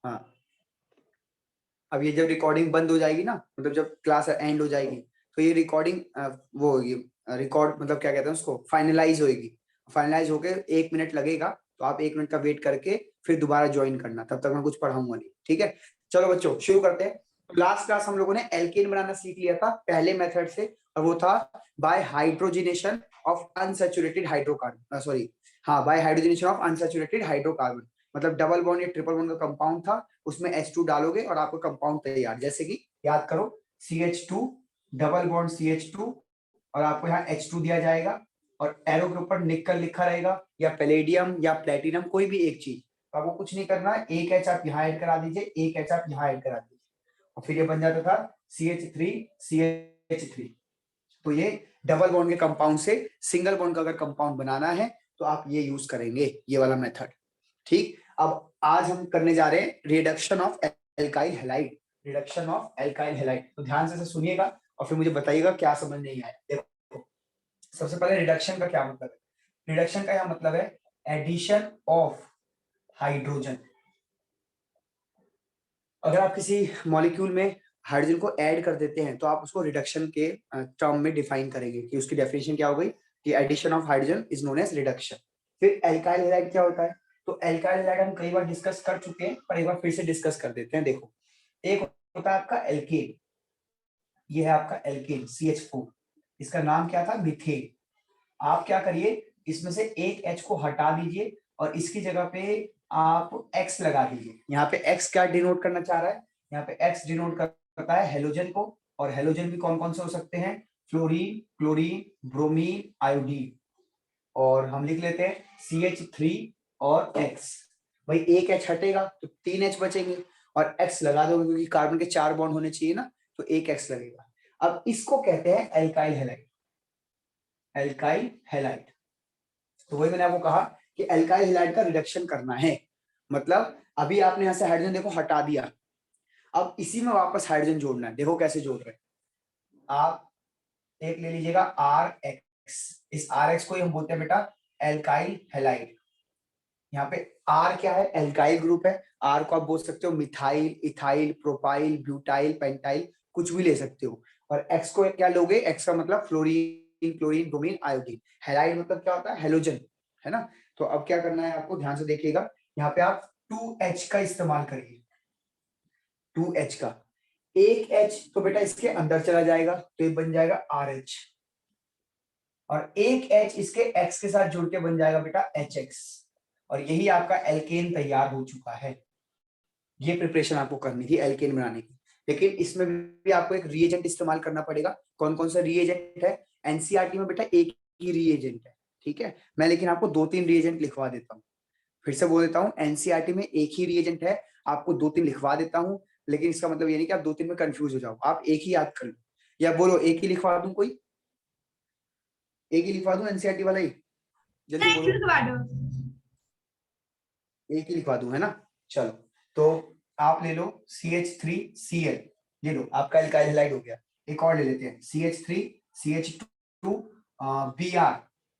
हाँ, अब ये जब रिकॉर्डिंग बंद हो जाएगी ना, मतलब जब क्लास एंड हो जाएगी, तो ये रिकॉर्डिंग वो होगी, रिकॉर्ड मतलब क्या कहते हैं उसको, फाइनलाइज होगी। फाइनलाइज होके 1 मिनट लगेगा, तो आप 1 मिनट का वेट करके फिर दोबारा ज्वाइन करना, तब तक मैं कुछ पढ़ाऊंगा नहीं, ठीक है। चलो बच्चों शुरू करते हैं। लास्ट क्लास हम लोगों ने एल्केन बनाना सीख लिया था पहले मेथड से, और वो था by hydrogenation of unsaturated hydrocarbon, sorry, हाँ, by hydrogenation of unsaturated hydrocarbon, मतलब डबल बॉन्ड या ट्रिपल बॉन्ड का कंपाउंड था, उसमें H2 डालोगे और आपको कंपाउंड तैयार। जैसे कि याद करो, CH2 डबल बॉन्ड CH2, और आपको यहाँ H2 दिया जाएगा, और एरो के ऊपर निकल लिखा रहेगा, या पैलेडियम या प्लेटिनम, कोई भी एक चीज। तो आपको कुछ नहीं करना है, एक H आप यहाँ ऐड करा दीजिए, एक H आप यहाँ ऐड करा दीजिए, और फिर ये बन जाता था CH3CH3। तो ये डबल बॉन्ड के कंपाउंड से सिंगल बॉन्ड का अगर कंपाउंड बनाना है तो आप ये यूज करेंगे, ये वाला मेथड, ठीक। अब आज हम करने जा रहे हैं reduction of alkyl halide, reduction of alkyl halide. तो ध्यान से सुनिएगा और फिर मुझे बताइएगा क्या समझ नहीं आया। देखो, सबसे पहले रिडक्शन का क्या मतलब है। रिडक्शन का यह मतलब है एडिशन ऑफ हाइड्रोजन। अगर आप किसी मॉलिक्यूल में हाइड्रोजन को ऐड कर देते हैं तो आप उसको रिडक्शन के टर्म में डिफाइन करेंगे कि उसकी डेफिनेशन क्या हो गई, कि addition of hydrogen is known as reduction. फिर एल्काइल हैलाइड क्या होता है, तो एल्काइल हैलाइड हम कई बार डिस्कस कर चुके हैं, पर एक बार फिर से डिस्कस कर देते हैं। देखो, एक होता है आपका एल्केन, ये है आपका एल्केन CH4, इसका नाम क्या था, मिथेन। आप क्या करिए, इसमें से एक H को हटा दीजिए और इसकी जगह पे आप X लगा दीजिए। यहाँ पे X क्या डिनोट करना चाह रहा है, यहाँ पे X डिनोट करता है हेलोजन को, और हेलोजन भी कौन कौन से हो सकते हैं, फ्लोरीन, क्लोरीन, ब्रोमीन, आयोडीन। और हम लिख लेते हैं CH3 और X। भाई एक H हटेगा तो 3H बचेंगे, और X लगा दो क्योंकि कार्बन के 4 बॉन्ड होने चाहिए ना, तो एक X लगेगा। अब इसको कहते हैं एल्काइल हैलाइड, एल्काइल हैलाइड। तो वही मैंने आपको कहा कि एल्काइल हैलाइड का रिडक्शन करना है, मतलब अभी आपने यहां से हाइड्रोजन देखो हटा दिया, अब इसी में वापस हाइड्रोजन जोड़ना है। देखो कैसे जोड़ रहे हैं, आप एक ले लीजिएगा RX, इस RX को ही हम बोलते हैं बेटा एल्काइल हैलाइड। यहाँ पे R क्या है, एल्काइल ग्रुप है। R को आप बोल सकते हो methyl, ethyl, propyl, butyl, pentyl, कुछ भी ले सकते हो। और X को क्या लोगे, X का मतलब fluorine, chlorine, bromine, iodine. Halide मतलब क्या होता है, हेलोजन, है ना। तो अब क्या करना है आपको, ध्यान से देखिएगा, यहाँ पे आप 2H का इस्तेमाल करिए, 2H का। एक H तो बेटा इसके अंदर चला जाएगा, तो ये बन जाएगा RH, और एक H इसके X के साथ जुड़ के बन जाएगा बेटा HX, और यही आपका एल्केन तैयार हो चुका है। ये प्रिपरेशन आपको करनी थी एल्केन बनाने की, लेकिन इसमें भी आपको एक रिएजेंट इस्तेमाल करना पड़ेगा। कौन कौन सा रिएजेंट है, एनसीईआरटी में बेटा एक ही रिएजेंट है, ठीक है। मैं लेकिन आपको 2-3 रिएजेंट लिखवा देता हूँ, फिर से बोल देता हूँ, एनसीईआरटी में एक ही रिएजेंट है, आपको 2-3 लिखवा देता हूँ, लेकिन इसका मतलब ये नहीं कि आप 2-3 में कंफ्यूज हो जाओ, आप एक ही याद कर लो। या बोलो एक ही लिखवा दूं, कोई एक ही लिखवा दूं, एनसीईआरटी वाला ही, जल्दी बोलो। एक ही लिखवा दूं, है ना। चलो, तो आप ले लो CH3Cl, ले लो, आपका एल्काइल हैलाइड हो गया। एक और ले लेते हैं CH3CH2 Br,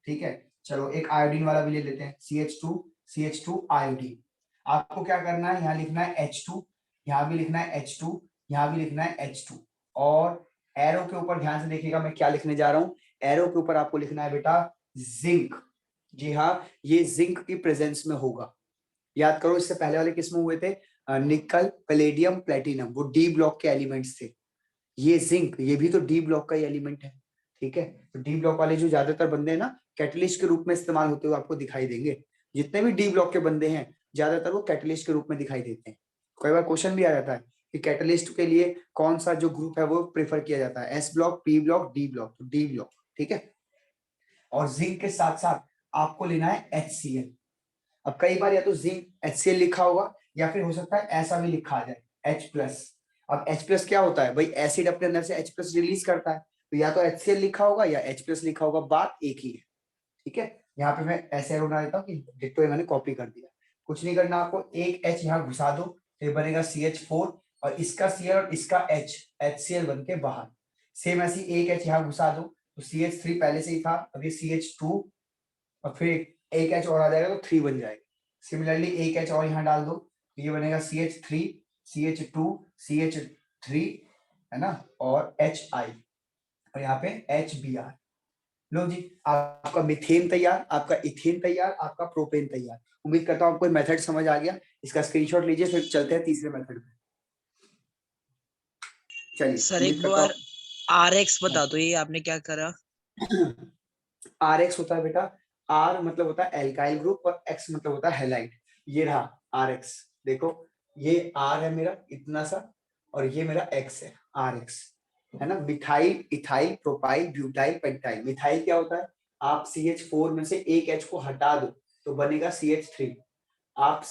ठीक है। चलो एक आयोडीन वाला भी ले लेते हैं, CH2CH2 आयोडीन। आपको क्या करना है, यहाँ लिखना है H2, यहाँ भी लिखना है H2, यहाँ भी लिखना है H2, और एरो के ऊपर ध्यान से देखिएगा मैं क्या लिखने जा रहा हूँ। एरो के ऊपर आपको लिखना है बेटा जिंक। जी हाँ, ये जिंक की प्रेजेंस में होगा। याद करो, इससे पहले वाले किसमें हुए थे, निकल, पैलेडियम, प्लेटिनम, वो डी ब्लॉक के एलिमेंट्स थे। ये जिंक, ये भी तो डी ब्लॉक का ही एलिमेंट है, ठीक है। तो डी ब्लॉक वाले जो ज्यादातर बंदे हैं ना, कैटलिस्ट के रूप में इस्तेमाल होते हुए आपको दिखाई देंगे। जितने भी डी ब्लॉक के बंदे हैं ज्यादातर वो कैटलिस्ट के रूप में दिखाई देते हैं। कई बार क्वेश्चन भी आ जाता है कि कैटलिस्ट के लिए कौन सा जो ग्रुप है वो प्रेफर किया जाता है, S block, P block, D block, तो डी ब्लॉक, ठीक है। और जिंक के साथ साथ आपको लेना है HCl। अब कई बार या तो जिंक HCl लिखा होगा, या फिर हो सकता है ऐसा भी लिखा आ जाए H+। अब H+ क्या होता है भाई, एसिड अपने अंदर से H+ रिलीज करता है, तो या तो HCl लिखा होगा या H+ लिखा होगा, बात एक ही है, ठीक है। यहाँ पे मैं ऐसे बना देता हूँ कि डिट्टो मैंने कॉपी कर दिया। कुछ नहीं करना आपको, एक H यहाँ घुसा दो, फिर बनेगा CH4, और इसका Cl और इसका H, HCl बन के बाहर। सेम ऐसी एक H यहाँ घुसा दो, तो CH3 पहले से ही था, अब ये CH2, और फिर एक H और आ जाएगा तो 3 बन जाएगा। सिमिलरली एक H और यहाँ डाल दो, तो ये बनेगा CH3 CH2 CH3 है ना, और HI, और यहाँ पे HBr। लो जी, आपका मीथेन तैयार, आपका इथेन तैयार, आपका प्रोपेन तैयार। उम्मीद करता हूँ आपको मेथड समझ आ गया। इसका स्क्रीनशॉट लीजिए, फिर चलते हैं तीसरे मेथड पे। चलिए, सर उम्मीद एक करता बार हूँ RX बता दो, ये आपने क्या करा? RX होता है बेटा, R मतलब होता है एल्काइल ग्रुप और X मतलब होता है हैलाइड। ये रहा RX, देखो ये R है मेरा इतना सा, और ये मेरा X है, RX है ना। Methyl, ethyl, propyl, butyl, pentyl. Methyl क्या होता है, आप CH4 में से एक H को हटा दो तो बनेगा CH3। आप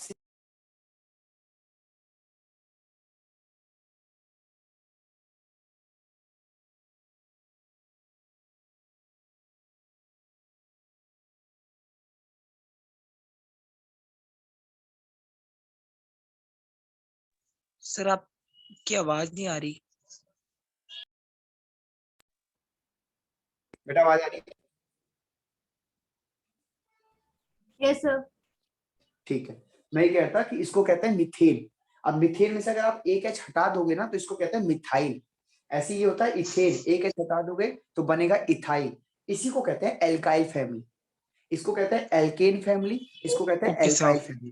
सर आपकी आवाज नहीं आ रही। बेटा आवाज आ रही है? Yes sir. ठीक है, मैं ये कहता कि इसको कहते हैं मिथेन। अब मिथेन में से अगर आप एक H हटा दोगे ना तो इसको कहते हैं मिथाइल। ऐसे ये होता है इथेन, एक H हटा दोगे तो बनेगा इथाइल। इसी को कहते हैं एल्काइल फैमिली, इसको कहते हैं एल्केन फैमिली, इसको कहते हैं ओके एल्काइल सर। फैमिली।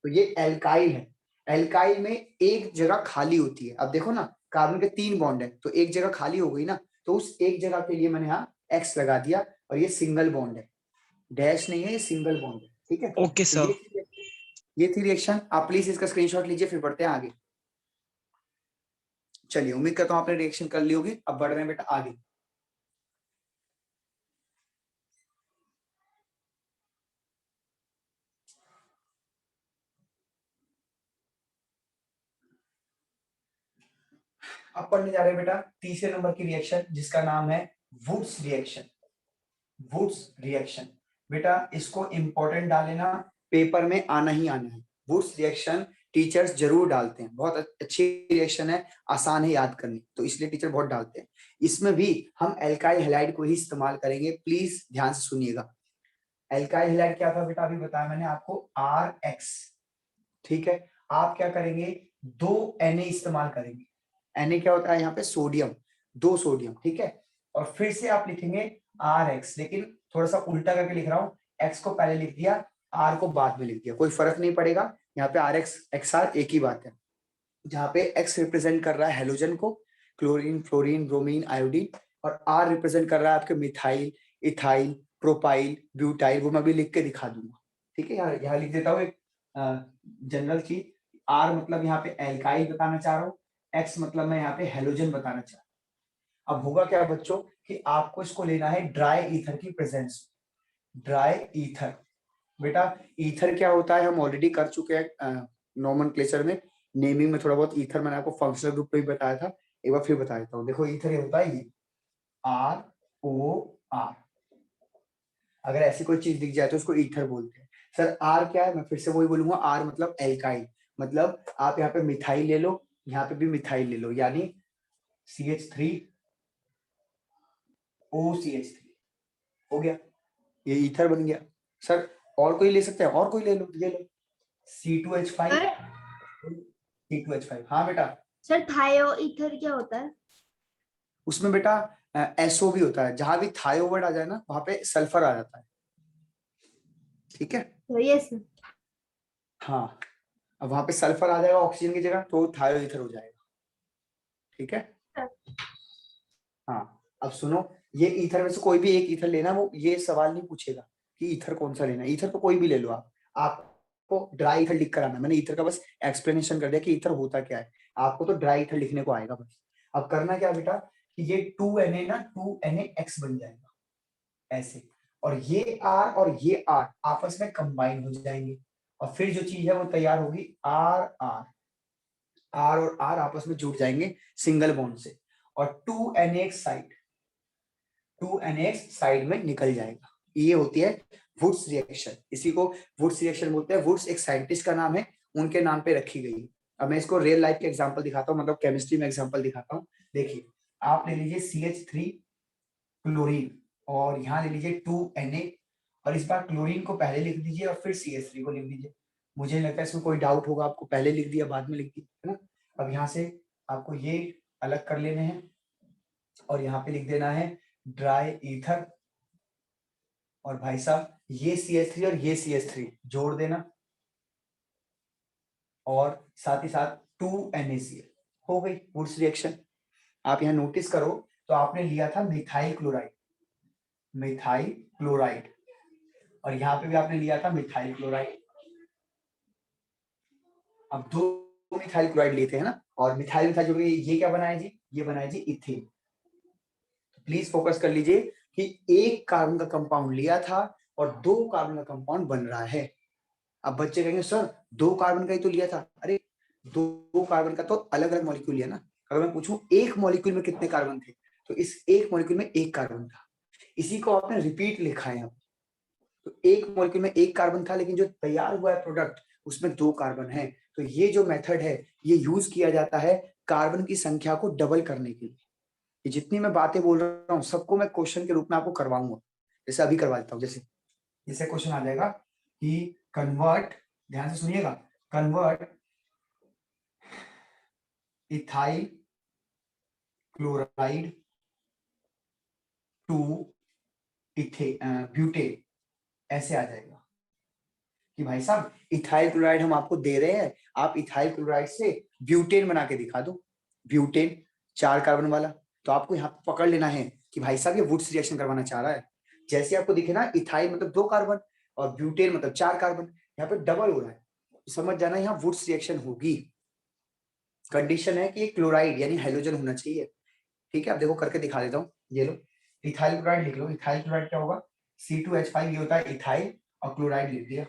तो ये एल्काइल है। एल्काइल में एक जगह खाली होती है। अब देखो ना, कार्बन के 3 बॉन्ड है तो एक जगह खाली हो गई ना, तो उस एक जगह के लिए मैंने यहाँ X लगा दिया, और ये सिंगल बॉन्ड है, डैश नहीं है, ये सिंगल बॉन्ड है। ठीक है, ओके तो सर। ये थी रिएक्शन। आप प्लीज इसका स्क्रीनशॉट लीजिए, फिर बढ़ते हैं आगे। चलिए, उम्मीद करता हूँ आपने रिएक्शन कर ली होगी। अब बढ़ रहे हैं बेटा आगे। अब पढ़ने जा रहे हैं बेटा तीसरे नंबर की रिएक्शन, जिसका नाम है वुड्स रिएक्शन। वुड्स रिएक्शन बेटा, इसको इंपॉर्टेंट डालेना, पेपर में आना ही आना है। वुड्स रिएक्शन टीचर्स जरूर डालते हैं, बहुत अच्छी रिएक्शन है, आसान है याद करनी, तो इसलिए टीचर बहुत डालते हैं। इसमें भी हम एल्काइल हैलाइड को ही इस्तेमाल करेंगे, प्लीज ध्यान से सुनिएगा। एल्काइल हैलाइड क्या था बेटा, अभी बताया मैंने आपको, RX। ठीक है, आप क्या करेंगे, 2 Na इस्तेमाल करेंगे। Na क्या होता है यहाँ पे, सोडियम, 2 सोडियम। ठीक है, और फिर से आप लिखेंगे RX, लेकिन थोड़ा सा उल्टा करके लिख रहा हूँ, X को पहले लिख दिया, R को बाद में लिख दिया, कोई फर्क नहीं पड़ेगा। यहाँ पे RX XR एक ही बात है। जहाँ पे X रिप्रेजेंट कर रहा है हेलोजन को, क्लोरीन, फ्लोरीन, ब्रोमीन, आयोडीन, और R रिप्रेजेंट कर रहा है आपके मिथाइल, इथाइल, प्रोपाइल, ब्यूटाइल। वो मैं भी लिख के दिखा दूंगा। ठीक है, यहाँ लिख देता हूँ एक जनरल चीज। R मतलब यहाँ पे एल्काइल बताना चाह रहा हूँ, X मतलब मैं यहाँ पे हेलोजन बताना चाह रहा हूँ। अब होगा क्या बच्चों कि आपको इसको लेना है ड्राई ईथर की प्रेजेंस। ड्राई ईथर बेटा, ईथर क्या होता है हम ऑलरेडी कर चुके हैं नोमेनक्लेचर में, नेमिंग में थोड़ा बहुत। ईथर मैंने आपको फंक्शनल ग्रुप पे भी बताया था, एक बार फिर बता देता हूँ। देखो ईथर ये होता है, ये ROR। अगर ऐसी कोई चीज दिख जाए तो उसको ईथर बोलते हैं। सर R क्या है, मैं फिर से वही बोलूंगा, R मतलब एल्काइल। मतलब आप यहाँ पे मिथाइल ले लो, यहाँ पे भी मिथाइल ले लो, यानी CH3OCH3 हो गया, ये ईथर बन गया। सर और कोई ले सकते हैं, और कोई ले लो, ये लो C2H5। सर C2H5, हाँ बेटा। सर थायो ईथर क्या होता है? उसमें बेटा SO भी होता है, जहां भी थायो वर्ड आ जाए ना वहां पे सल्फर आ जाता है। ठीक है, तो यस। हाँ, अब वहां पे सल्फर आ जाएगा ऑक्सीजन की जगह तो थायो ईथर हो जाएगा। ठीक है, हाँ। अब सुनो, ये ईथर में से कोई भी एक ईथर लेना, वो ये सवाल नहीं पूछेगा कि ईथर कौन सा लेना है। ईथर तो कोई भी ले लो आप, आपको ड्राई ईथर लिख कर आना। मैंने ईथर का बस एक्सप्लेनेशन कर दिया कि ईथर होता क्या है, आपको तो ड्राई ईथर लिखने को आएगा बस। अब करना क्या बेटा कि ये 2Na ना 2NaX बन जाएगा ऐसे, और ये R और ये R आपस में कंबाइन हो जाएंगे, और फिर जो चीज है वो तैयार होगी RR। R और R आपस में जुड़ जाएंगे सिंगल बॉन्ड से, और 2NaX साइड में निकल जाएगा। ये होती है वुड्स रिएक्शन। इसी को वुड्स रिएक्शन बोलते हैं। वुड्स एक साइंटिस्ट का नाम है, उनके नाम पे रखी गई। अब मैं इसको रियल लाइफ के एग्जांपल दिखाता हूँ, मतलब केमिस्ट्री में एग्जांपल दिखाता हूँ। देखिए, आप ले लीजिए CH3 क्लोरीन, और यहाँ ले लीजिए 2Na, और इस बार क्लोरीन को पहले लिख दीजिए और फिर CH3 को लिख दीजिए। मुझे नहीं लगता इसमें कोई डाउट होगा, आपको पहले लिख दिया बाद में लिख दिया, है ना। अब यहाँ से आपको ये अलग कर लेने हैं और यहाँ पे लिख देना है ड्राई ईथर, और भाई साहब ये CH3 और ये CH3 जोड़ देना, और साथ ही साथ 2NaCl हो गई वुड्स रिएक्शन। आप यहाँ नोटिस करो तो आपने लिया था मिथाइल क्लोराइड, और यहाँ पे भी आपने लिया था मिथाइल क्लोराइड। अब दो मिथाइल क्लोराइड लेते हैं ना, और मिथाइल जोड़ के ये क्या बनाया जी, ये बनाया जी इथेन। प्लीज फोकस कर लीजिए कि एक कार्बन का कंपाउंड लिया था और 2 कार्बन का कंपाउंड बन रहा है। अब बच्चे कहेंगे सर 2 कार्बन का ही तो लिया था, अरे 2 कार्बन का तो अलग अलग मॉलिक्यूल लिया ना। अगर मैं पूछूं एक मॉलिक्यूल में कितने कार्बन थे, तो इस एक मॉलिक्यूल में 1 कार्बन था, इसी को आपने रिपीट लिखा है। तो एक मॉलिक्यूल में 1 कार्बन था, लेकिन जो तैयार हुआ है प्रोडक्ट उसमें 2 कार्बन है। तो ये जो मेथड है ये यूज किया जाता है कार्बन की संख्या को डबल करने के लिए। ये जितनी मैं बातें बोल रहा हूँ सबको मैं क्वेश्चन के रूप में आपको करवाऊंगा, जैसे अभी करवा देता हूँ। जैसे क्वेश्चन आ जाएगा कि कन्वर्ट, ध्यान से सुनिएगा, convert ethyl chloride to butane, ऐसे आ जाएगा कि भाई साहब इथाइल क्लोराइड हम आपको दे रहे हैं, आप इथाइल क्लोराइड से ब्यूटेन बना के दिखा दो, ब्यूटेन 4 कार्बन वाला। तो आपको यहाँ पे पकड़ लेना है कि भाई साहब ये वुड्स रिएक्शन करवाना चाह रहा है। जैसे आपको दिखे ना इथाइल मतलब 2 कार्बन और ब्यूटेन मतलब 4 कार्बन, यहाँ पे डबल हो रहा है, तो समझ जाना यहाँ वुड्स रिएक्शन होगी। कंडीशन है कि क्लोराइड यानी हाइड्रोजन होना चाहिए। ठीक है, अब देखो करके दिखा देता हूँ। ये लो इथाइल क्लोराइड लिख लो, इथाइल क्लोराइड क्या होगा C2H5, ये होता है इथाइल, और क्लोराइड लिख दिया।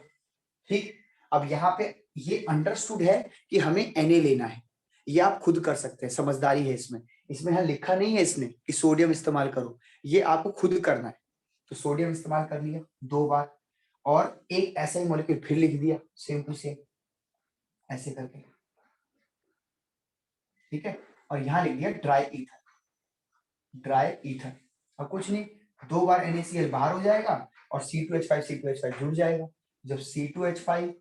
ठीक, अब यहाँ पे ये अंडरस्टूड है कि हमें Na लेना है, ये आप खुद कर सकते हैं, समझदारी है इसमें। इसमें यहाँ लिखा नहीं है इसने कि सोडियम इस्तेमाल करो, ये आपको खुद करना है। तो सोडियम इस्तेमाल कर लिया 2 बार, और एक ऐसा ही मॉलिक्यूल फिर लिख दिया सेम टू सेम ऐसे करके, ठीक है। और यहाँ लिख दिया ड्राई ईथर। अब कुछ नहीं, 2 बार NaCl बाहर हो जाएगा और C2H5 जुड़ जाएगा। जब C2H5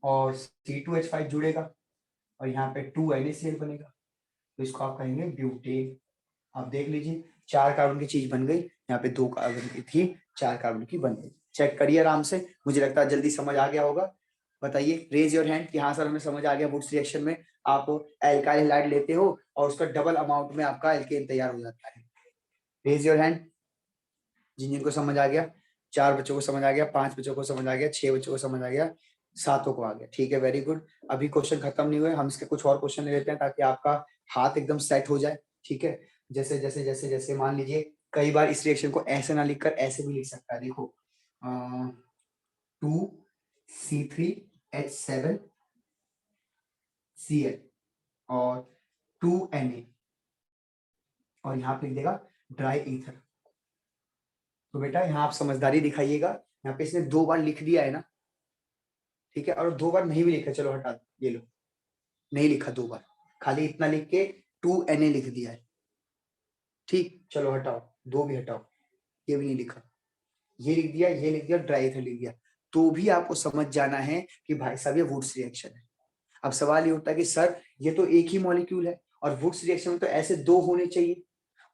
और C2H5 जुड़ेगा और यहाँ पे 2NaCl बनेगा, तो इसको आप कहेंगे ब्यूटेन। आप देख लीजिए 4 कार्बन की चीज बन गई, यहाँ पे 2 कार्बन की थी 4 कार्बन की बन गई। चेक करिए आराम से, मुझे लगता है जल्दी समझ आ गया होगा। बताइए रेज योर हैंड कि हाँ सर हमें समझ आ गया। वुड्स रिएक्शन में आप एल्काइल हैलाइड लेते हो और उसका डबल अमाउंट में आपका एल्केन तैयार हो जाता है। रेज योर हैंड जिन जिनको समझ आ गया। 4 बच्चों को समझ आ गया, 5 बच्चों को समझ आ गया, 6 बच्चों को समझ आ गया, 7 को आ गया। ठीक है, वेरी गुड। अभी क्वेश्चन खत्म नहीं हुए, हम इसके कुछ और क्वेश्चन ले लेते हैं ताकि आपका हाथ एकदम सेट हो जाए। ठीक है, जैसे जैसे जैसे जैसे मान लीजिए कई बार इस रिएक्शन को ऐसे ना लिखकर ऐसे भी लिख सकता है। देखो 2C3H7Cl और 2Na, और यहाँ पे लिख देगा ड्राई ईथर। तो बेटा यहाँ आप समझदारी दिखाइएगा, यहाँ पे इसने 2 बार लिख दिया है ना, ठीक है, और 2 बार नहीं भी लिखा, चलो हटा दो, ये लो नहीं लिखा 2 बार, खाली इतना लिख के 2Na लिख दिया है। ठीक, चलो हटाओ, 2 भी हटाओ, ये भी नहीं लिखा, ये लिख दिया, ये लिख दिया, ड्राई ईथर लिख दिया, तो भी आपको समझ जाना है कि भाई साहब ये वुड्स रिएक्शन है। अब सवाल ये उठता है कि सर ये तो एक ही मॉलिक्यूल है और वुड्स रिएक्शन में तो ऐसे 2 होने चाहिए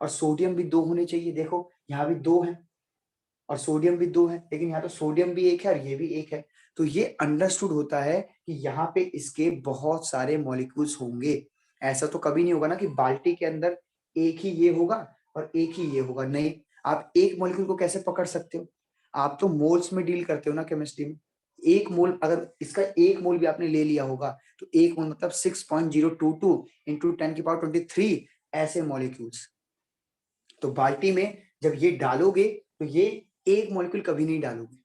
और सोडियम भी 2 होने चाहिए। देखो यहाँ भी 2 है और सोडियम भी 2 है, लेकिन यहाँ तो सोडियम भी 1 है और ये भी 1 है। तो ये अंडरस्टूड होता है कि यहाँ पे इसके बहुत सारे मॉलिक्यूल्स होंगे। ऐसा तो कभी नहीं होगा ना कि बाल्टी के अंदर एक ही ये होगा और एक ही ये होगा, नहीं। आप एक मॉलिक्यूल को कैसे पकड़ सकते हो, आप तो मोल्स में डील करते हो ना केमिस्ट्री में। एक मोल, अगर इसका एक मोल भी आपने ले लिया होगा तो एक मोल मतलब 6.022 इंटू 10⁻23 ऐसे मॉलिक्यूल्स। तो बाल्टी में जब ये डालोगे तो ये एक मॉलिक्यूल कभी नहीं डालोगे,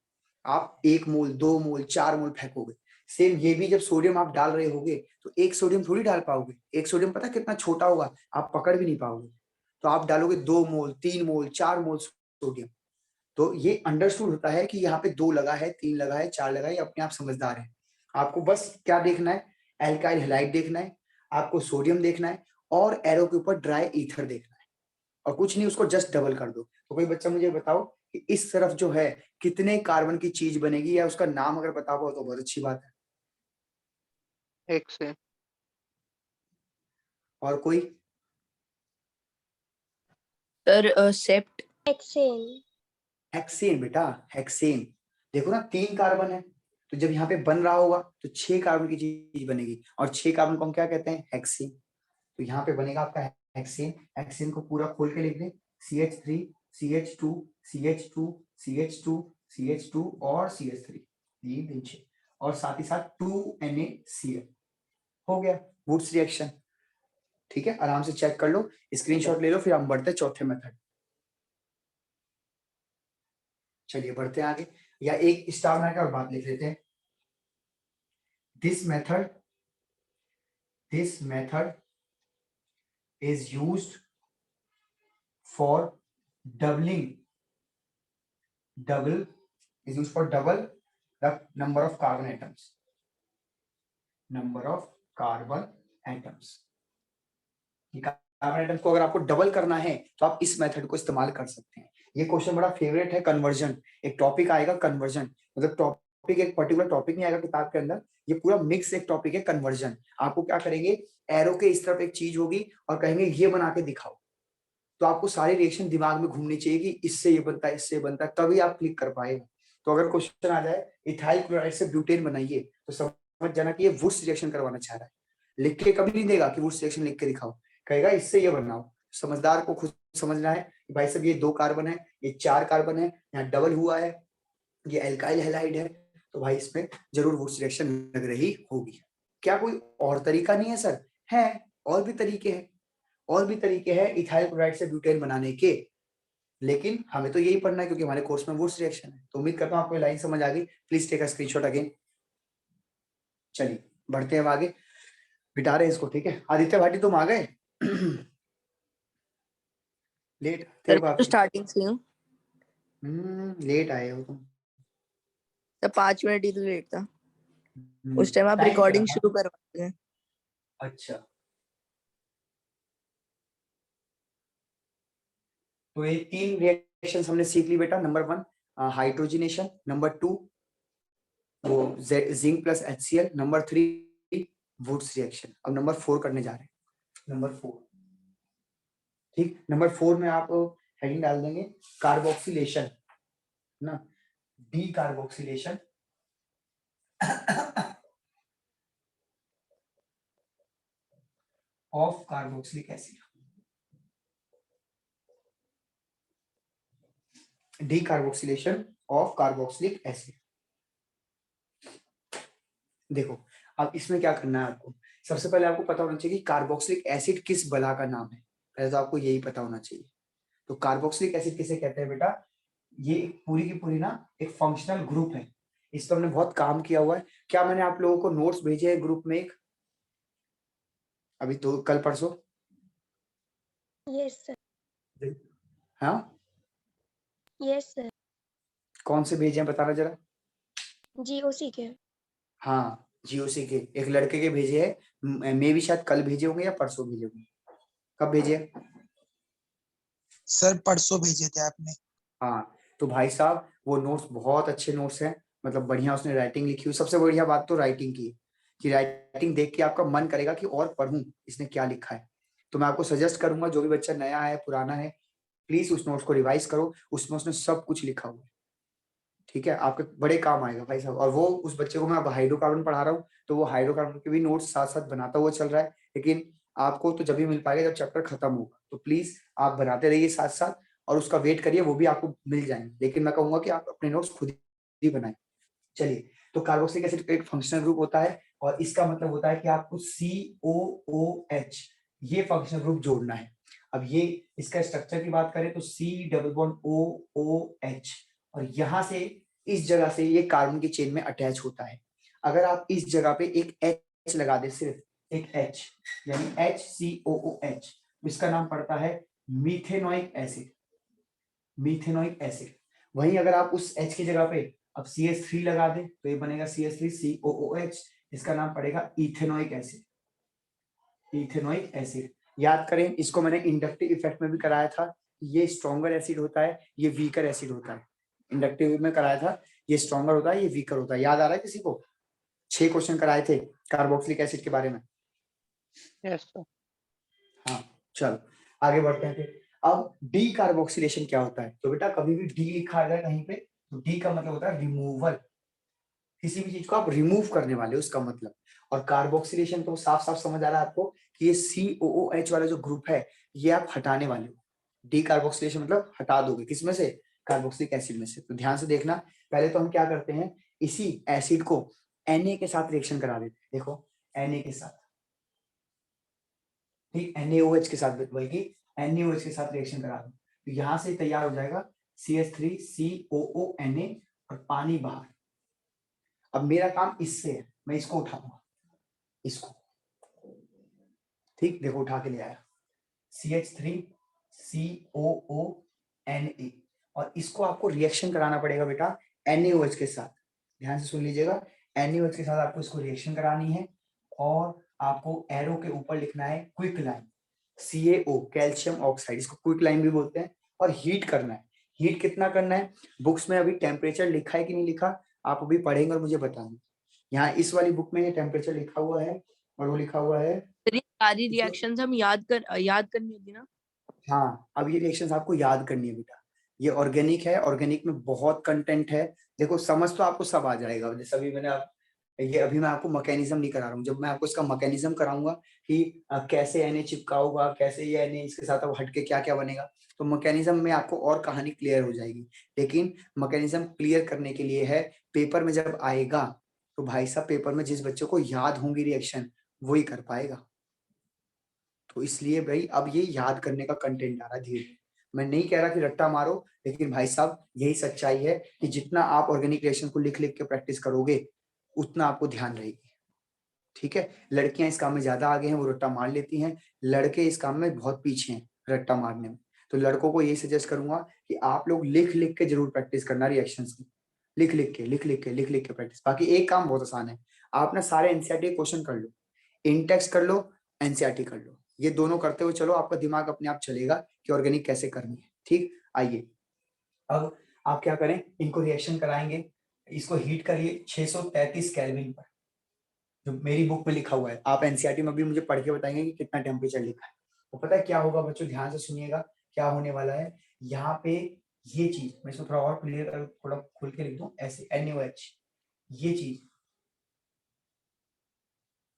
आप 1 मोल 2 मोल 4 मोल फेंकोगे। सेम ये भी जब सोडियम आप डाल रहे होगे तो एक सोडियम थोड़ी डाल पाओगे, एक सोडियम पता कितना छोटा होगा, आप पकड़ भी नहीं पाओगे। तो आप डालोगे 2 मोल 3 मोल 4 मोल सोडियम। तो ये अंडरस्टूड होता है कि यहाँ पे 2 लगा है, 3 लगा है, 4 लगा है, अपने आप समझदार है। आपको बस क्या देखना है, एल्काइल हैलाइड देखना है, आपको सोडियम देखना है और एरो के ऊपर ड्राई ईथर देखना है, और कुछ नहीं, उसको जस्ट डबल कर दो। तो कोई बच्चा मुझे बताओ कि इस तरफ जो है कितने कार्बन की चीज बनेगी, या उसका नाम अगर बता पाओ तो बहुत अच्छी बात है। हेक्सेन। और कोई? सर सेप्ट। हेक्सेन। हेक्सेन बेटा, हेक्सेन। देखो ना 3 कार्बन है, तो जब यहाँ पे बन रहा होगा तो 6 कार्बन की चीज बनेगी, और 6 कार्बन को हम क्या कहते हैं? हेक्सेन। तो यहाँ पे बनेगा आपका हेक्सेन। हेक्सेन को पूरा खोल के लिख दें, CH3 CH2 CH2 CH2 CH2 और CH3, 3 3 6, और साथ ही साथ 2NaCl। हो गया वुड्स रिएक्शन। ठीक है, आराम से चेक कर लो, स्क्रीनशॉट ले लो, फिर हम बढ़ते हैं चौथे मेथड। चलिए बढ़ते हैं आगे, या एक स्टार बना के और बात लिख लेते हैं। This method is used for double the number of carbon atoms. Carbon atoms को अगर आपको डबल करना है तो आप इस मेथड को इस्तेमाल कर सकते हैं। ये क्वेश्चन बड़ा फेवरेट है, कन्वर्जन। एक टॉपिक आएगा कन्वर्जन, मतलब टॉपिक एक पर्टिकुलर टॉपिक नहीं आएगा किताब के अंदर, ये पूरा मिक्स एक टॉपिक है कन्वर्जन। आपको क्या करेंगे, एरो के इस तरफ एक चीज होगी और कहेंगे ये बना के दिखाओ, तो आपको सारी रिएक्शन दिमाग में घूमनी चाहिए कि इससे ये बनता है, इससे बनता है, तभी आप क्लिक कर पाएंगे। तो अगर क्वेश्चन आ जाए इथाइल क्लोराइड से ब्यूटेन बनाइए, तो समझ जाना कि ये वुड्स रिएक्शन करवाना चाह रहा है। लिख के कभी नहीं देगा कि वुड्स रिएक्शन लिख के दिखाओ, कहेगा इससे ये बनाओ। समझदार को खुद समझना है कि भाई साहब ये 2 कार्बन है, ये 4 कार्बन है, यहाँ डबल हुआ है, ये एल्काइल हैलाइड है, तो भाई इसमें जरूर वुड्स रिएक्शन लग रही होगी। क्या कोई और तरीका नहीं है सर? है, और भी तरीके हैं, और भी तरीके हैं इथाइल क्लोराइड से ब्यूटेन बनाने के, लेकिन हमें तो यही पढ़ना है क्योंकि हमारे कोर्स में वुड्स रिएक्शन है। तो उम्मीद करता हूं आपको लाइन समझ आ गई। Please take a screenshot again. चलिए बढ़ते हैं आगे, बिठा रहे हैं इसको। ठीक है, आदित्य भाटी तुम आ गए? लेट थे काफी। स्टार्टिंग से हूँ लेट आए हो तुम। तो 5 मिनट ही तो लेट था। उस टाइम आप Time रिकॉर्डिंग क्या था? शुरू करवाते हैं। अच्छा, तो ये 3 रिएक्शंस हमने सीख ली बेटा। नंबर 1 हाइड्रोजनेशन, नंबर 2 वो zinc plus HCl, number 3 Wurtz reaction. अब नंबर 4 करने जा रहे हैं, नंबर 4। ठीक, नंबर 4 में आप हेडिंग डाल देंगे कार्बोक्सिलेशन ना, D carboxylation of carboxylic acid. D carboxylation of carboxylic acid. देखो अब इसमें क्या करना है आपको, सबसे पहले आपको पता होना चाहिए कि कार्बोक्सिलिक एसिड किस बला का नाम है। पहले तो आपको यही पता होना चाहिए। तो कार्बोक्सिलिक एसिड किसे कहते हैं बेटा? ये पूरी की पूरी ना एक फंक्शनल ग्रुप है, इस पर हमने बहुत काम किया हुआ है। क्या मैंने आप लोगों को नोट्स भेजे हैं ग्रुप में एक, अभी तो कल परसों? Yes sir. हाँ, यस सर। कौन से भेजे हैं बताना जरा। GOC के। हाँ, GOC के एक लड़के के भेजे हैं, मे भी शायद कल भेजे होंगे या परसों भेजे होंगे। कब भेजे? सर परसों भेजे थे आपने। हाँ, तो भाई साहब वो नोट्स बहुत अच्छे नोट्स हैं, मतलब बढ़िया उसने राइटिंग लिखी हुई। सबसे बढ़िया बात तो राइटिंग की, कि राइटिंग देख के आपका मन करेगा कि और पढ़ूं इसने क्या लिखा है। तो मैं आपको सजेस्ट करूंगा, जो भी बच्चा नया है पुराना है, प्लीज उस नोट्स को रिवाइज करो, उसमें उसने सब कुछ लिखा हुआ है। ठीक है, आपके बड़े काम आएगा भाई साहब। और वो उस बच्चे को मैं अब हाइड्रोकार्बन पढ़ा रहा हूँ, तो वो हाइड्रोकार्बन के भी नोट्स साथ साथ बनाता हुआ चल रहा है, लेकिन आपको तो जब भी मिल पाएगा जब चैप्टर खत्म होगा। तो प्लीज आप बनाते रहिए साथ साथ, और उसका वेट करिए, वो भी आपको मिल जाएंगे, लेकिन मैं कहूंगा कि आप अपने नोट्स खुद ही बनाएं। चलिए, तो कार्बोक्सिलिक एसिड एक फंक्शनल ग्रुप होता है, और इसका मतलब होता है कि आपको COOH ये फंक्शनल ग्रुप जोड़ना है। अब ये इसका स्ट्रक्चर की बात करें तो C डबल बॉन्ड OOH, और यहां से इस जगह से ये कार्बन की चेन में अटैच होता है। अगर आप इस जगह पे एक H लगा दे, सिर्फ एक H, यानी HCOOH, इसका नाम पड़ता है मीथेनोइक एसिड। Methanoic acid. वहीं अगर आप उस H की जगह पे अब CH3 लगा दें तो ये बनेगा CH3COOH, इसका नाम पड़ेगा इथेनोइक एसिड। इथेनोइक एसिड याद करें, इसको मैंने इंडक्टिव इफेक्ट में भी कराया था। ये स्ट्रॉन्गर एसिड होता है, ये वीकर एसिड होता है। इंडक्टिव में कराया था, ये स्ट्रॉन्गर होता है, ये वीकर होता है। याद आ रहा है किसी को? 6 क्वेश्चन कराए थे कार्बोक्सिलिक एसिड के बारे में। Yes sir. हाँ, चलो आगे बढ़ते हैं फिर। अब डी कार्बोक्सिलेशन क्या होता है? तो बेटा कभी भी डी लिखा आ जाए कहीं पे तो डी का मतलब होता है रिमूवल, किसी भी चीज को आप रिमूव करने वाले हो उसका मतलब। और कार्बोक्सिलेशन तो साफ साफ समझ आ रहा है आपको कि ये COOH वाला जो ग्रुप है ये आप हटाने वाले हो। डी कार्बोक्सिलेशन मतलब हटा दोगे, किसमें से? कार्बोक्सिलिक एसिड में से। तो ध्यान से देखना, पहले तो हम क्या करते हैं, इसी एसिड को Na के साथ रिएक्शन करा देते हैं। देखो Na के साथ, ठीक, NaOH के साथ, बल्कि NaOH के साथ रिएक्शन करा दो तो यहां से तैयार हो जाएगा CH3COONA और पानी बाहर। अब मेरा काम इससे है, मैं इसको उठाऊंगा, इसको, ठीक, देखो उठा के ले आया CH3COONA और इसको आपको रिएक्शन कराना पड़ेगा बेटा NaOH के साथ। ध्यान से सुन लीजिएगा, NaOH के साथ आपको इसको रिएक्शन करानी है और आपको एरो के ऊपर लिखना है quick line, CaO calcium oxide, इसको क्विक लाइन भी बोलते हैं, और हीट करना है। हीट कितना करना है? बुक्स में अभी टेम्परेचर लिखा है कि नहीं लिखा, आप अभी पढ़ेंगे और मुझे बताएंगे। यहाँ इस वाली बुक में ये टेम्परेचर लिखा हुआ है और वो लिखा हुआ है, सारी रिएक्शंस हम याद करनी होती ना। हाँ, अब ये रिएक्शंस आपको याद करनी है बेटा। ये ऑर्गेनिक है, ऑर्गेनिक में बहुत कंटेंट है। देखो समझ तो आपको सब आ जाएगा, जैसे अभी अभी मैं आपको मैकेनिज्म नहीं करा रहा हूँ, जब मैं आपको इसका मैकेनिज्म कराऊंगा कि कैसे Na चिपका होगा, कैसे ये Na इसके साथ अब हटके क्या क्या बनेगा, तो मैकेनिज्म में आपको और कहानी क्लियर हो जाएगी। लेकिन मैकेनिज्म क्लियर करने के लिए है, पेपर में जब आएगा तो भाई साहब पेपर में जिस बच्चे को याद होंगी रिएक्शन वही कर पाएगा। तो इसलिए भाई अब ये याद करने का कंटेंट आ रहा है धीरे। मैं नहीं कह रहा कि रट्टा मारो, लेकिन भाई साहब यही सच्चाई है कि जितना आप ऑर्गेनिक रिएक्शन को लिख लिख के प्रैक्टिस करोगे उतना आपको ध्यान रहेगी, ठीक है। लड़कियां इस काम में ज्यादा आगे हैं, वो रट्टा मार लेती हैं, लड़के इस काम में बहुत पीछे हैं रट्टा मारने में। तो लड़कों को यही सजेस्ट करूंगा कि आप लोग लिख लिख के जरूर प्रैक्टिस करना रिएक्शंस की, लिख लिख के प्रैक्टिस। बाकी एक काम बहुत आसान है, आप ना सारे एनसीईआरटी क्वेश्चन कर लो, इंटेक्स कर लो, एनसीईआरटी कर लो, ये दोनों करते हुए चलो, आपका दिमाग अपने आप चलेगा कि ऑर्गेनिक कैसे करनी है, ठीक। आइए अब आप क्या करें, इनको रिएक्शन कराएंगे, इसको हीट करिए 633 केल्विन पर, जो मेरी बुक में लिखा हुआ है। आप एनसीईआरटी में भी मुझे पढ़ के बताएंगे कि कितना टेम्परेचर लिखा है। तो पता है क्या होगा बच्चों, ध्यान से सुनिएगा क्या होने वाला है। यहाँ पे ये चीज मैं इसको थोड़ा और क्लियर कर, थोड़ा खुल के लिख दूं ऐसे, NaOH, ये चीज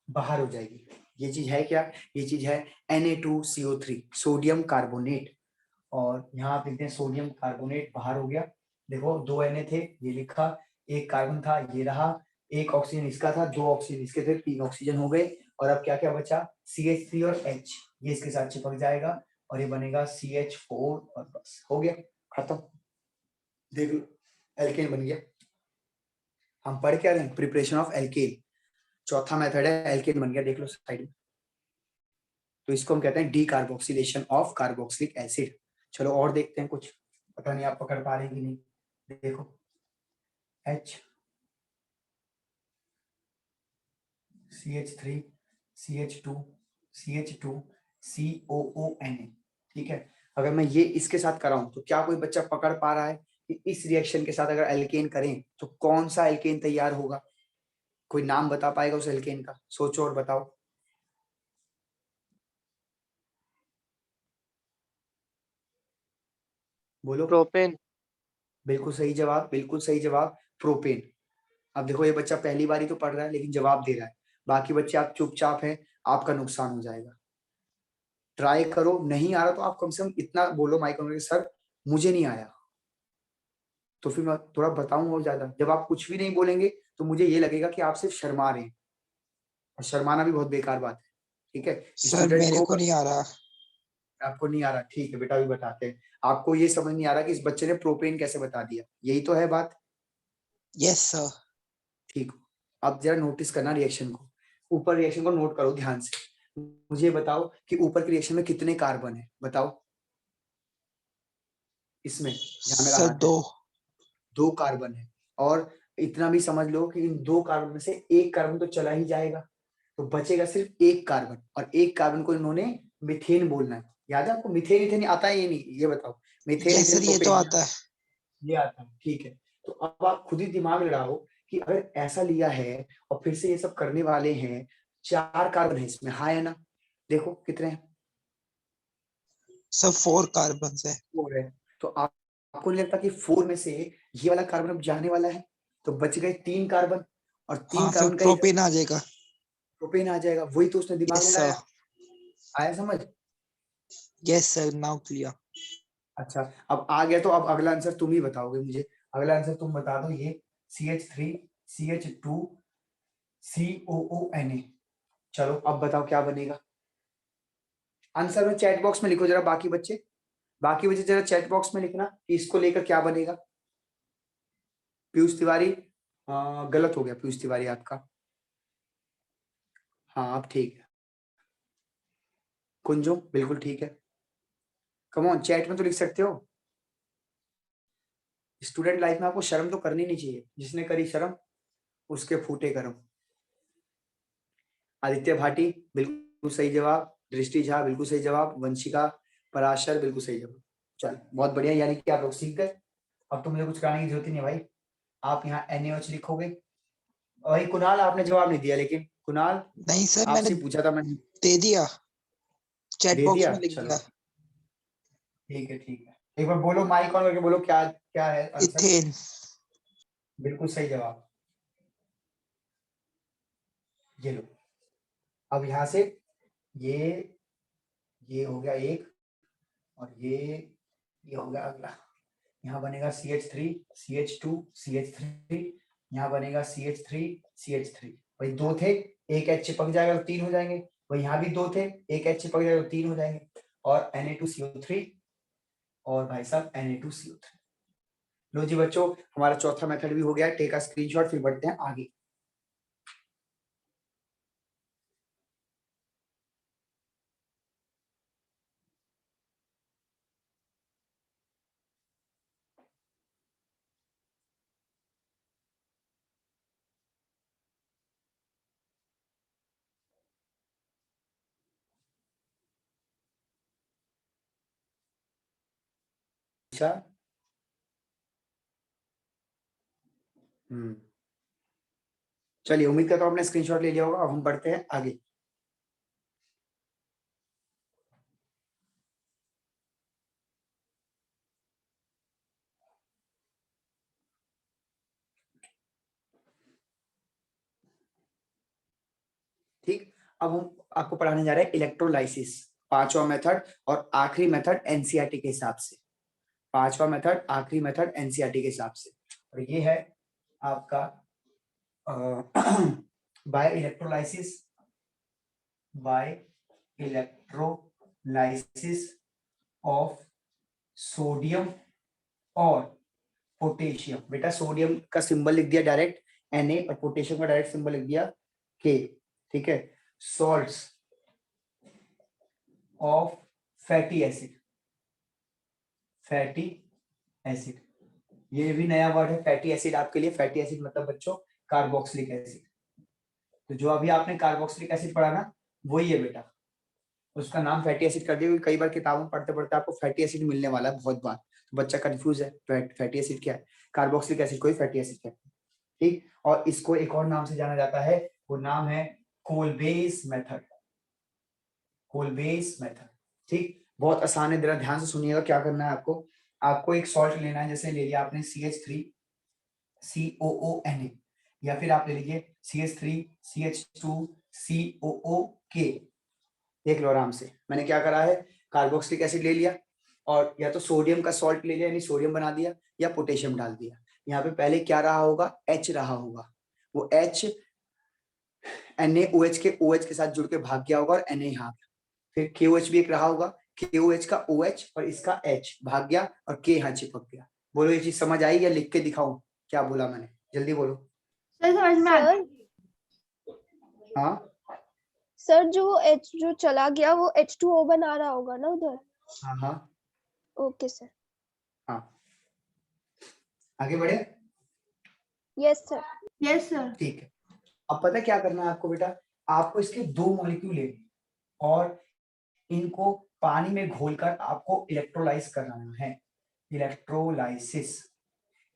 बाहर हो जाएगी। ये चीज है क्या? ये चीज है Na2CO3 सोडियम कार्बोनेट, और यहाँ आप लिखते हैं सोडियम कार्बोनेट, बाहर हो गया। देखो 2 Na थे, ये लिखा, एक कार्बन था, ये रहा, एक ऑक्सीजन इसका था, 2 ऑक्सीजन इसके थे, 3 ऑक्सीजन हो गए। और अब क्या क्या बचा? CH3 और H, ये इसके साथ चिपक जाएगा और ये बनेगा CH4 और बस हो गया, खत्म। देख लो एल्केन बन गया। हम पढ़ क्या रहे हैं? प्रिपरेशन ऑफ एल्केन, चौथा मेथड है, एल्केन बन गया, देख लो साइड में। तो इसको हम कहते हैं डीकार्बोक्सिलेशन ऑफ कार्बोक्सिलिक एसिड। चलो और देखते हैं कुछ, पता नहीं आप पकड़ पा रहे कि नहीं। देखो H, CH3, CH2, CH2, COONA, ठीक है। अगर मैं ये इसके साथ कराऊं तो क्या कोई बच्चा पकड़ पा रहा है कि इस रिएक्शन के साथ अगर एल्केन करें तो कौन सा एल्केन तैयार होगा? कोई नाम बता पाएगा उस एल्केन का? सोचो और बताओ। बोलो। प्रोपेन। बिल्कुल सही जवाब, बिल्कुल सही जवाब, प्रोपेन। अब देखो ये बच्चा पहली बार ही तो पढ़ रहा है लेकिन जवाब दे रहा है, बाकी बच्चे आप चुपचाप हैं, आपका नुकसान हो जाएगा। ट्राई करो, नहीं आ रहा तो आप कम से कम इतना बोलो माइक में, सर मुझे नहीं आया, तो फिर मैं थोड़ा बताऊंगा और ज्यादा। जब आप कुछ भी नहीं बोलेंगे तो मुझे ये लगेगा कि आप सिर्फ शर्मा रहे हैं, और शर्माना भी बहुत बेकार बात है, ठीक है। सर मेरे को नहीं आ रहा। आपको नहीं आ रहा, ठीक है बेटा, भी बताते हैं। आपको ये समझ नहीं आ रहा कि इस बच्चे ने प्रोपेन कैसे बता दिया, यही तो है बात। Yes sir. ठीक, अब जरा नोटिस करना रिएक्शन को, ऊपर रिएक्शन को नोट करो ध्यान से। मुझे बताओ कि ऊपर के रिएक्शन में कितने कार्बन है, बताओ इसमें। जहां मेरा सर हाथ है 2 2 कार्बन है, और इतना भी समझ लो कि इन 2 कार्बन में से एक कार्बन तो चला ही जाएगा, तो बचेगा सिर्फ एक कार्बन, और एक कार्बन को इन्होंने मीथेन बोलना है। याद है आपको? मीथेन इथेन आता है ये नहीं, ये बताओ। मीथेन यस सर, ये तो आता है। ये आता है, ठीक है। तो अब आप खुद ही दिमाग लड़ाओ कि अगर ऐसा लिया है और फिर से ये सब करने वाले हैं, 4 कार्बन है इसमें, हाँ या ना? देखो कितने हैं? सर 4 कार्बन है। 4 है। तो आपको नहीं लगता कि 4 में से ये वाला कार्बन अब जाने वाला है? तो बच गए 3 कार्बन, और 3 हाँ, फिर कार्बन का एक प्रोपेन आ जाएगा। प्रोपेन आ जाएगा। वही तो उसने दिमाग यस लगाया। सर, आया समझ? Yes sir, now clear. अच्छा, अब आ गया तो अब अगला आंसर तुम ही बताओगे मुझे। अगला आंसर तुम बता दो। ये CH3 CH2 COONA। चलो अब बताओ क्या बनेगा। आंसर में चैट बॉक्स में लिखो जरा, बाकी बच्चे जरा चैट बॉक्स में लिखना कि इसको लेकर क्या बनेगा। पीयूष तिवारी, गलत हो गया पीयूष तिवारी आपका। हाँ अब ठीक है। कुंजो बिल्कुल ठीक है। कम ऑन, चैट में तो लिख सकते हो। स्टूडेंट लाइफ में आपको शर्म तो करनी नहीं चाहिए, जिसने करी शर्म उसके फूटे कर्म। आदित्य भाटी बिल्कुल सही जवाब, दृष्टि झा बिल्कुल सही जवाब, वंशिका पराशर बिल्कुल सही जवाब। चल बहुत बढ़िया, यानी कि आप लोग सीख गए। अब तो मुझे कुछ कराने की जरूरत ही नहीं भाई, आप यहाँ NaOH लिखोगे। वही कुणाल आपने जवाब नहीं दिया, लेकिन कुणाल नहीं सर, मैंने आपसे पूछा था मैंने। दे दिया, चैट दे बॉक्स दिया, में लिख चलो दिया। ठीक है ठीक है। एक बार बोलो, माइक ऑन करके बोलो क्या क्या है आंसर। इथेन। बिल्कुल सही जवाब। ये लो, अब यहाँ से ये हो गया एक, और ये हो गया अगला। यहाँ बनेगा CH3 CH2 CH3, यहाँ बनेगा CH3 CH3। भाई 2 थे, एक H चिपक जाएगा तो 3 हो जाएंगे। वही यहाँ भी 2 थे, एक H चिपक जाएगा तो 3 हो जाएंगे। और Na2CO3, और भाई साहब Na2CO3। लो जी बच्चों, हमारा चौथा मेथड भी हो गया। टेक अ स्क्रीनशॉट, फिर बढ़ते हैं आगे। अच्छा, चलिए उम्मीद करता हूँ आपने स्क्रीनशॉट ले लिया होगा। अब हम बढ़ते हैं आगे। ठीक, अब हम आपको पढ़ाने जा रहे हैं इलेक्ट्रोलाइसिस, 5वां मेथड और आखिरी मेथड एनसीईआरटी के हिसाब से। 5वां मेथड, आखिरी मेथड एनसीईआरटी के हिसाब से। और ये है आपका बाय इलेक्ट्रोलाइसिस ऑफ सोडियम और पोटेशियम। बेटा सोडियम का सिंबल लिख दिया डायरेक्ट Na, और पोटेशियम का डायरेक्ट सिंबल लिख दिया K। ठीक है, सॉल्ट्स ऑफ फैटी एसिड। ये भी नया वर्ड है फैटी एसिड आपके लिए। फैटी एसिड मतलब बच्चों कार्बोक्सिलिक एसिड। तो जो अभी आपने कार्बोक्सिलिक एसिड पढ़ा ना, वही है बेटा, उसका नाम फैटी एसिड कर दिया। कई बार किताबों में पढ़ते पढ़ते आपको फैटी एसिड मिलने वाला है बहुत बार, तो बच्चा कंफ्यूज है फैटी एसिड क्या है। कार्बोक्सिलिक एसिड को ही फैटी एसिड कहते हैं। ठीक, और इसको एक और नाम से जाना जाता है, वो नाम है कोलबेस मेथड। Kolbe's method. ठीक, बहुत आसान है, जरा ध्यान से सुनिएगा क्या करना है आपको। आपको एक सॉल्ट लेना है, जैसे ले लिया आपने CH3 COONA, या फिर आप ले लीजिए CH3 CH2 COOK। देख लो आराम से, मैंने क्या करा है, कार्बोक्सिलिक एसिड ले लिया, और या तो सोडियम का सॉल्ट ले लिया यानी सोडियम बना दिया, या पोटेशियम डाल दिया। यहाँ पे पहले क्या रहा होगा, H रहा होगा। वो H NaOH के OH के साथ जुड़ के भाग गया होगा और Na यहाँ, फिर KOH भी एक रहा होगा, KOH का OH और इसका H भाग गया और K यहाँ चिपक गया। बोलो ये चीज समझ आई या लिख के दिखाऊं? क्या बोला मैंने, जल्दी बोलो। सर समझ में आ सर हाँ सर जो H जो चला गया वो H2O बना रहा होगा ना उधर। हाँ हाँ ओके सर। हाँ, आगे बढ़े। Yes sir. Yes sir. ठीक है, अब पता क्या करना है आपको बेटा, आपको इसके 2 मॉलिक्यूल लेने और इनको पानी में घोलकर आपको इलेक्ट्रोलाइज कराना है। इलेक्ट्रोलाइसिस,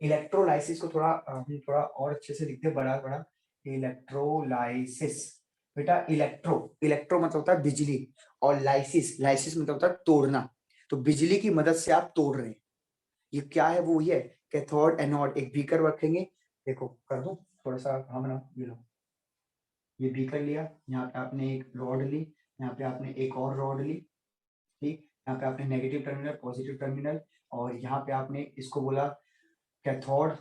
इलेक्ट्रोलाइसिस को थोड़ा हम थोड़ा और अच्छे से लिखते हैं, बड़ा बड़ा इलेक्ट्रोलाइसिस। बेटा इलेक्ट्रो मतलब होता है बिजली, और लाइसिस मतलब होता है तोड़ना। तो बिजली की मदद से आप तोड़ रहे हैं। ये क्या है? वो ये कैथोड एनोड। एक बीकर रखेंगे, देखो कर दो थोड़ा सा, हम ना ये लो, ये बीकर लिया, यहाँ पे आपने एक रॉड ली, यहाँ पे आपने एक और रॉड ली, ठीक, यहाँ पे आपने नेगेटिव टर्मिनल, पॉजिटिव टर्मिनल, और यहाँ पे आपने इसको बोला कैथोड।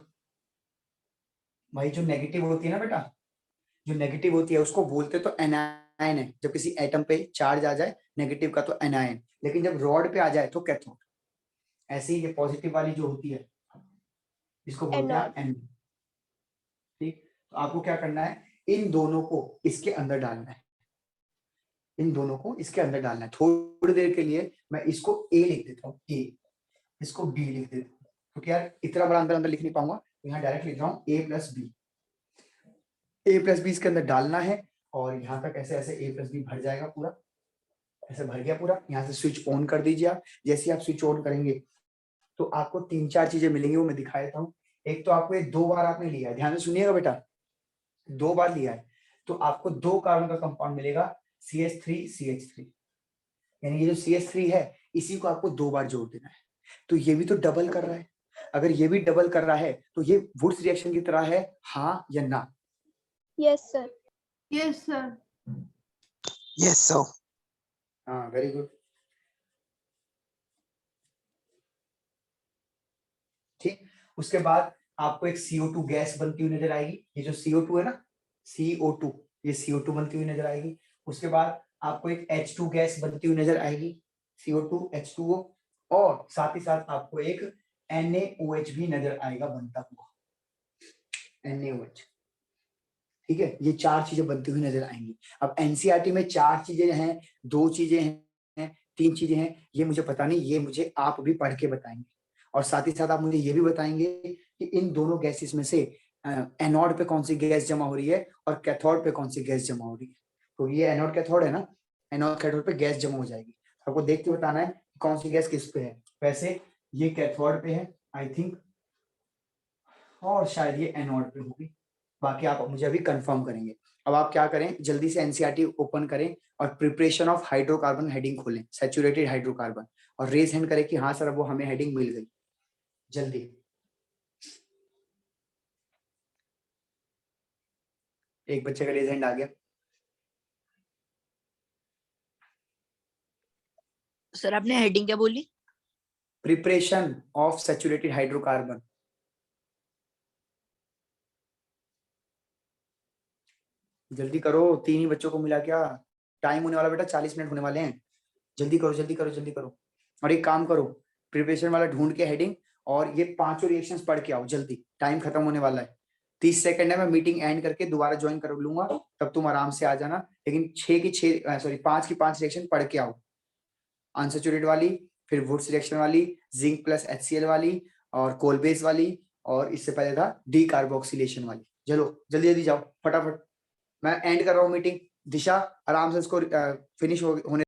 भाई जो नेगेटिव होती है ना बेटा, जो नेगेटिव होती है उसको बोलते तो एनायन है। जब किसी एटम पे चार्ज आ जाए नेगेटिव का तो एनायन, लेकिन जब रॉड पे आ जाए तो कैथोड। ऐसे ही ये पॉजिटिव वाली जो होती है इसको बोलते हैं एन। ठीक, तो आपको क्या करना है, इन दोनों को इसके अंदर डालना है, इन दोनों को इसके अंदर डालना है। थोड़ी देर के लिए मैं इसको ए लिख देता हूँ, ए, इसको बी लिख देता हूँ, क्योंकि यार इतना बड़ा अंदर अंदर लिख नहीं पाऊंगा, तो यहाँ डायरेक्ट लिख रहा हूँ ए प्लस बी। ए प्लस बी इसके अंदर डालना है, और यहाँ तक ऐसे ऐसे ए प्लस बी भर जाएगा पूरा, ऐसे भर गया पूरा। यहाँ से स्विच ऑन कर दीजिए आप। जैसे आप स्विच ऑन करेंगे तो आपको 3-4 चीजें मिलेंगी, वो मैं दिखा देता हूँ। एक तो आपको ये 2 बार आपने लिया है, ध्यान से सुनिएगा बेटा, 2 बार लिया है तो आपको 2 कार्बन का कंपाउंड मिलेगा CH3CH3, यानी ये जो CH3 है इसी को आपको 2 बार जोड़ देना है। तो ये भी तो डबल कर रहा है। अगर ये भी डबल कर रहा है तो ये वुड्स रिएक्शन की तरह है, हाँ या ना? Yes sir. Yes, sir. Yes, sir. हाँ, वेरी गुड। ठीक, उसके बाद आपको एक CO2 गैस बनती हुई नजर आएगी। ये जो CO2 है ना, CO2, ये CO2 बनती हुई नजर आएगी। उसके बाद आपको एक H2 गैस बनती हुई नजर आएगी, CO2 H2O, और साथ ही साथ आपको एक NaOH भी नजर आएगा बनता हुआ, NaOH। ठीक है, ये 4 चीजें बनती हुई नजर आएंगी। अब एनसीईआरटी में 4 चीजें हैं, 2 चीजें हैं, 3 चीजें हैं, ये मुझे पता नहीं, ये मुझे आप भी पढ़ के बताएंगे। और साथ ही साथ आप मुझे ये भी बताएंगे कि इन दोनों गैसेस में से एनोड पे कौन सी गैस जमा हो रही है और कैथोड पे कौन सी गैस जमा हो रही है। तो ये एनोड कैथोड है ना, एनोड कैथोड पे गैस जमा हो जाएगी। आपको देख के बताना है कौन सी गैस किस पे है। वैसे ये कैथोड पे है आई थिंक, और शायद ये एनोड पे होगी, बाकी आप मुझे अभी कंफर्म करेंगे। अब आप क्या करें, जल्दी से एनसीईआरटी ओपन करें और प्रिपरेशन ऑफ हाइड्रोकार्बन हेडिंग खोलें, सैचुरेटेड हाइड्रोकार्बन, और रेज हैंड करें कि हाँ सर वो हमें हेडिंग मिल गई। जल्दी, एक बच्चे का रेज हैंड आ गया। सर आपने हेडिंग क्या बोली? Preparation of saturated hydrocarbon. जल्दी करो, 3 ही बच्चों को मिला क्या? टाइम होने वाला बेटा, 40 मिनट होने वाले हैं। जल्दी करो जल्दी करो जल्दी करो। और एक काम करो, प्रिपरेशन वाला ढूंढ के हेडिंग और ये 5 रिएक्शंस पढ़ के आओ जल्दी, टाइम खत्म होने वाला है। 30 सेकंड है, मैं मीटिंग एंड करके दोबारा ज्वाइन कर लूंगा, तब तुम आराम से आ जाना। लेकिन 5 की 5 रिएक्शन पढ़ के आओ, अनसैचुरेटेड वाली, फिर वुड्स रिएक्शन वाली, जिंक प्लस HCl वाली, और कोलबेस वाली, और इससे पहले था डीकार्बोक्सिलेशन वाली। चलो जल्दी जल्दी जाओ फटाफट, मैं एंड कर रहा हूँ मीटिंग। दिशा आराम से इसको फिनिश होने